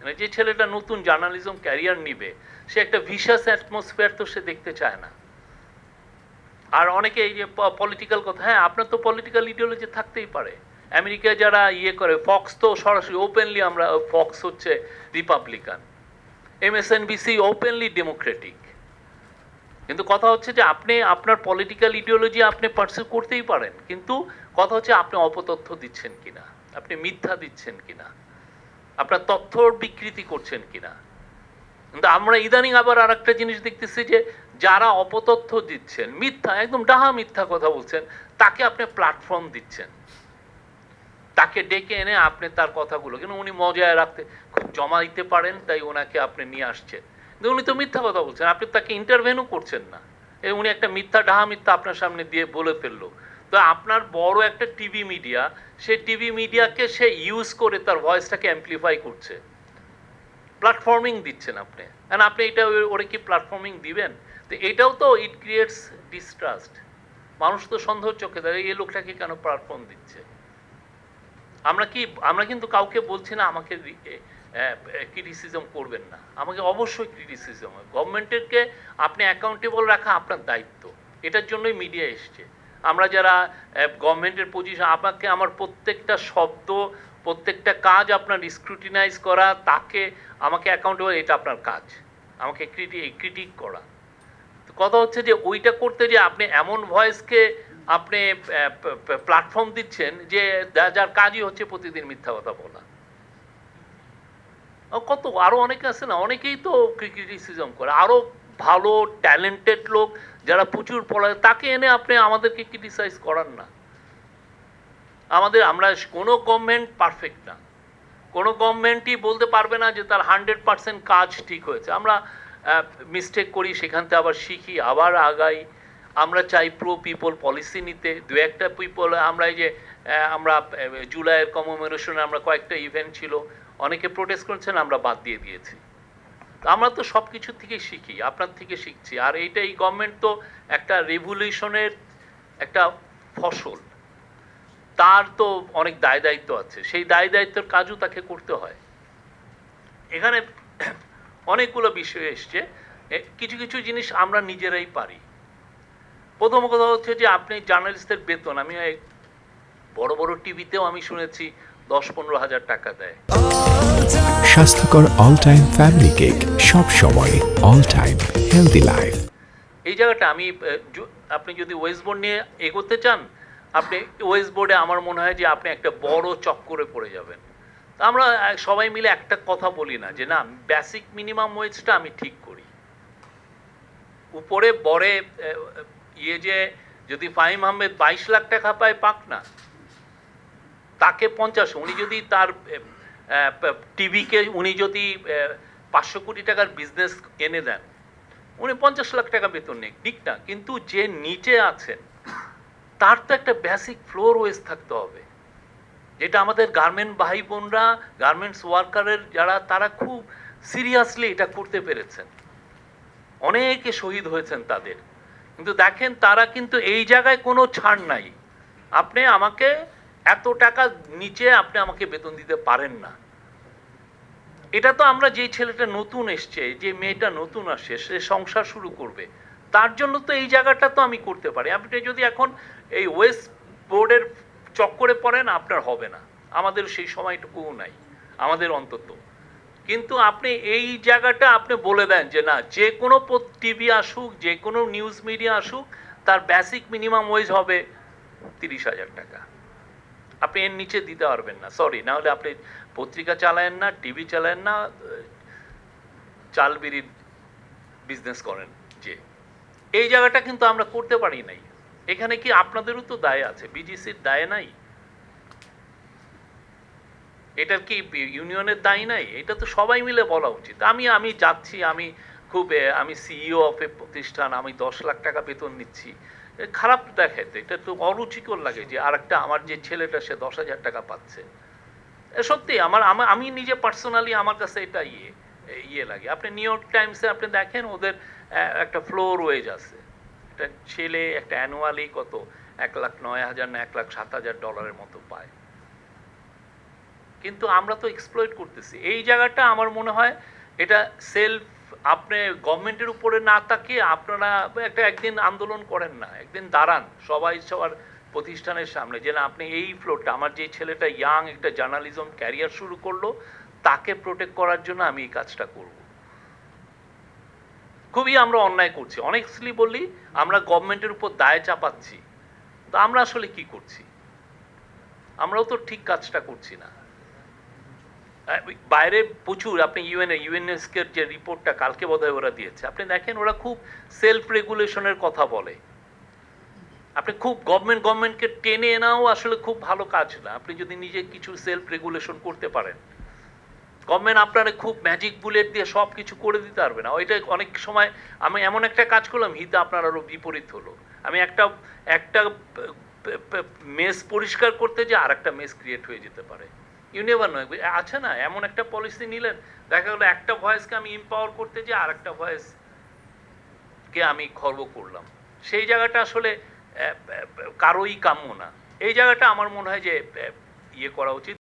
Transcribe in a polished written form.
মানে যে ছেলেটা নতুন জার্নালিজম ক্যারিয়ার নিবে সে একটা ভিশাস অ্যাটমসফিয়ার তো সে দেখতে চায় না। আর অনেকে এই যে পলিটিক্যাল কথা, হ্যাঁ আপনার তো পলিটিক্যাল ইডিওলজি থাকতেই পারে। আমেরিকায় যারা ইয়ে করে, ফক্স তো সরাসরি ওপেনলি, আমরা ফক্স হচ্ছে রিপাবলিকান, MSNBC ওপেনলি ডেমোক্রেটিক। কিন্তু কথা হচ্ছে যে আপনি আপনার পলিটিক্যাল ইডিওলজি আপনি পার্সিউ করতেই পারেন, কিন্তু কথা হচ্ছে আপনি অপতথ্য দিচ্ছেন কিনা, আপনি মিথ্যা দিচ্ছেন কিনা, আপনার তথ্যর বিকৃতি করছেন কিনা। কিন্তু আমরা ইদানিং আবার আর একটা জিনিস দেখতেছি যে যারা অপতথ্য দিচ্ছেন, মিথ্যা, একদম ডাহা মিথ্যা কথা বলছেন, তাকে আপনি প্ল্যাটফর্ম দিচ্ছেন, তাকে ডেকে এনে আপনি তার কথাগুলো, কিন্তু উনি মজায় রাখতে খুব জমা দিতে পারেন তাই ওনাকে আপনি নিয়ে আসছেন, কিন্তু উনি তো মিথ্যা কথা বলছেন, আপনি তাকে ইন্টারভেনও করছেন না। এই উনি একটা মিথ্যা, ডাহা মিথ্যা আপনার সামনে দিয়ে বলে ফেললো। তো আপনার বড় একটা টিভি মিডিয়া, সেই টিভি মিডিয়াকে সে ইউজ করে তার ভয়েসটাকে অ্যাম্পলিফাই করছে, প্ল্যাটফর্মিং দিচ্ছেন আপনি। কারণ আপনি এটা ওরে কি প্ল্যাটফর্মিং দিবেন? তো এটাও তো ইট ক্রিয়েটস ডিস্ট্রাস্ট। মানুষ তো সন্দেহ চোখে দাঁড়িয়ে এই লোকটাকে কেন প্ল্যাটফর্ম দিচ্ছে। আমরা কিন্তু কাউকে বলছি না আমাকে ক্রিটিসিজম করবেন না, আমাকে অবশ্যই ক্রিটিসিজম, গভর্নমেন্টেরকে আপনি অ্যাকাউন্টেবল রাখা আপনার দায়িত্ব, এটার জন্যই মিডিয়া এসছে। আমরা যারা গভর্নমেন্টের পজিশন, আপনাকে আমার প্রত্যেকটা শব্দ, প্রত্যেকটা কাজ আপনার স্ক্রুটিনাইজ করা, তাকে আমাকে অ্যাকাউন্টেবল, এটা আপনার কাজ, আমাকে ক্রিটিক করা। তো কথা হচ্ছে যে ওইটা করতে যে আপনি এমন ভয়েসকে আপনি প্ল্যাটফর্ম দিচ্ছেন যে যার কাজই হচ্ছে প্রতিদিন মিথ্যা কথা বলা। কত আরো অনেকে আছে না, অনেকেই তো ক্রিটিসিজম করে, আরো ভালো ট্যালেন্টেড লোক যারা প্রচুর পড়ায়, তাকে এনে আপনি আমাদেরকে ক্রিটিসাইজ করান না। আমরা কোনো গভর্নমেন্ট পারফেক্ট না, কোনো গভর্নমেন্টই বলতে পারবে না যে তার 100% কাজ ঠিক হয়েছে। আমরা মিস্টেক করি, সেখান থেকে আবার শিখি, আবার আগাই। আমরা চাই প্রো পিপল পলিসি নিতে, দু একটা পিপল, আমরা এই যে আমরা জুলাইয়ের কমেমোরেশনে আমরা কয়েকটা ইভেন্ট ছিল, অনেকে প্রোটেস্ট করছেন, আমরা বাদ দিয়ে দিয়েছি। আমরা তো সব কিছু থেকেই শিখি, আপনার থেকে শিখছি। আর এইটা, এই গভর্নমেন্ট তো একটা রেভলিউশনের একটা ফসল, তার তো অনেক দায় দায়িত্ব আছে, সেই দায় দায়িত্বের কাজও তাকে করতে হয়। এখানে অনেকগুলো বিষয় এসছে, কিছু কিছু জিনিস আমরা নিজেরাই পারি। প্রথম কথা হচ্ছে যে আপনি জার্নালিস্টদের বেতন, আমি বড় বড় টিভিতেও আমি শুনেছি 10-15 হাজার টাকা দেয়। স্বাস্থ্যকর অল টাইম ফ্যামিলি কেক, সব সময় অল টাইম হেলদি লাইফ। এই জায়গাটা আমি আপনি যদি ওয়েস্ট বোর্ড নিয়ে এগোতে চান, আপনি ওয়েস্ট বোর্ডে আমার মনে হয় যে আপনি একটা বড় চক্করে পড়ে যাবেন। আমরা সবাই মিলে একটা কথা বলি না যে না, বেসিক মিনিমাম ওয়েজটা আমি ঠিক করি, উপরে বড়ে ইয়ে যে যদি ফাহিম আহমেদ 22 লাখ টাকা পায় পাক না, তাকে 50, উনি যদি তার টিভিকে উনি যদি 500 কোটি টাকার বিজনেস এনে দেন, উনি 50 লাখ টাকা বেতন নিক না, কিন্তু যে নিচে আছেন তার তো একটা বেসিক ফ্লোর ওয়েজ থাকতে হবে, যেটা আমাদের গার্মেন্ট ভাই বোনরা, গার্মেন্টস ওয়ার্কারের যারা, তারা খুব সিরিয়াসলি এটা করতে পেরেছেন, অনেকে শহীদ হয়েছেন তাদের। কিন্তু দেখেন তারা কিন্তু এই জায়গায় কোনো ছাড় নাই, আপনি আমাকে এত টাকা নিচে আপনি আমাকে বেতন দিতে পারেন না। এটা তো আমরা, যেই ছেলেটা নতুন এসছে, যে মেয়েটা নতুন আসছে, সে সংসার শুরু করবে, তার জন্য তো এই জায়গাটা তো আমি করতে পারি। আপনি যদি এখন এই ওয়েস্ট বোর্ডের চক্করে পড়েন, আপনার হবে না, আমাদের সেই সময়টুকুও নাই আমাদের অন্তত। কিন্তু আপনি এই জায়গাটা আপনি বলে দেন যে না, যে কোনো টিভি আসুক, যে কোনো নিউজ মিডিয়া আসুক, তার বেসিক মিনিমাম ওয়েজ হবে 30,000 টাকা, আপনি এর নিচে দিতে পারবেন না, সরি। না হলে আপনি পত্রিকা চালায়েন না, টিভি চালায়েন না, চাল বিড়ির বিজনেস করেন। যে এই জায়গাটা কিন্তু আমরা করতে পারি নাই। এখানে কি আপনাদেরও তো দায় আছে, বিজিসির দায় নাই? এটার কি ইউনিয়নের দায় নাই? এটা তো সবাই মিলে বলা উচিত। আমি যাচ্ছি, আমি সিইও অফ এ প্রতিষ্ঠান, আমি 10 লাখ টাকা বেতন নিচ্ছি, খারাপ দেখে তো, এটা তো অরুচিকর লাগে যে আরেকটা আমার যে ছেলেটা সে 10,000 টাকা পাচ্ছে। সত্যি আমি নিজে পার্সোনালি আমার কাছে এটা ইয়ে লাগে। আপনি নিউ ইয়র্ক টাইমসে আপনি দেখেন, ওদের একটা ফ্লোর ওয়েজ আছে, একটা ছেলে একটা অ্যানুয়ালি কত $1,09,000 না $1,07,000 মতো পায়। কিন্তু আমরা তো এক্সপ্লয়েট করতেছি। এই জায়গাটা আমার মনে হয় এটা সেলফ, আপনি গভর্নমেন্টের উপরে না তাকিয়ে আপনারা একটা একদিন আন্দোলন করেন না, একদিন দাঁড়ান সবাই সবার প্রতিষ্ঠানের সামনে, যে না আপনি এই ফ্লোরটা, আমার যে ছেলেটা ইয়াং একটা জার্নালিজম ক্যারিয়ার শুরু করলো, তাকে প্রোটেক্ট করার জন্য আমি এই কাজটা করব। খুবই আমরা অন্যায় করছি, অনেস্টলি বললি আমরা গভর্নমেন্টের উপর দায় চাপাচ্ছি, তো আমরা আসলে কি করছি? আমরাও তো ঠিক কাজটা করছি না। বাইরে প্রচুর, আপনি ইউএনএসকের যে রিপোর্টটা কালকে বোধহয় ওরা দিয়েছে, আপনি দেখেন ওরা খুব সেলফ রেগুলেশনের কথা বলে। আপনি খুব গভর্নমেন্টকে টেনে এনাও আসলে খুব ভালো কাজ না, আপনি যদি নিজে কিছু সেলফ রেগুলেশন করতে পারেন। গভর্নমেন্ট আপনারা খুব ম্যাজিক বুলেট দিয়ে সব কিছু করে দিতে পারবে না। ওইটা অনেক সময় আমি এমন একটা কাজ করলাম, হিতে আপনার আরও বিপরীত হলো। আমি একটা একটা মেস পরিষ্কার করতে যে আর একটা মেস ক্রিয়েট হয়ে যেতে পারে। ইউ নেভার নো, আছে না এমন একটা পলিসি নিলেন, দেখা গেলো একটা ভয়েসকে আমি এম্পাওয়ার করতে যে আর একটা ভয়েসকে আমি খর্ব করলাম। সেই জায়গাটা আসলে কারোই কাম্য না। এই জায়গাটা আমার মনে হয় যে ইয়ে করা উচিত।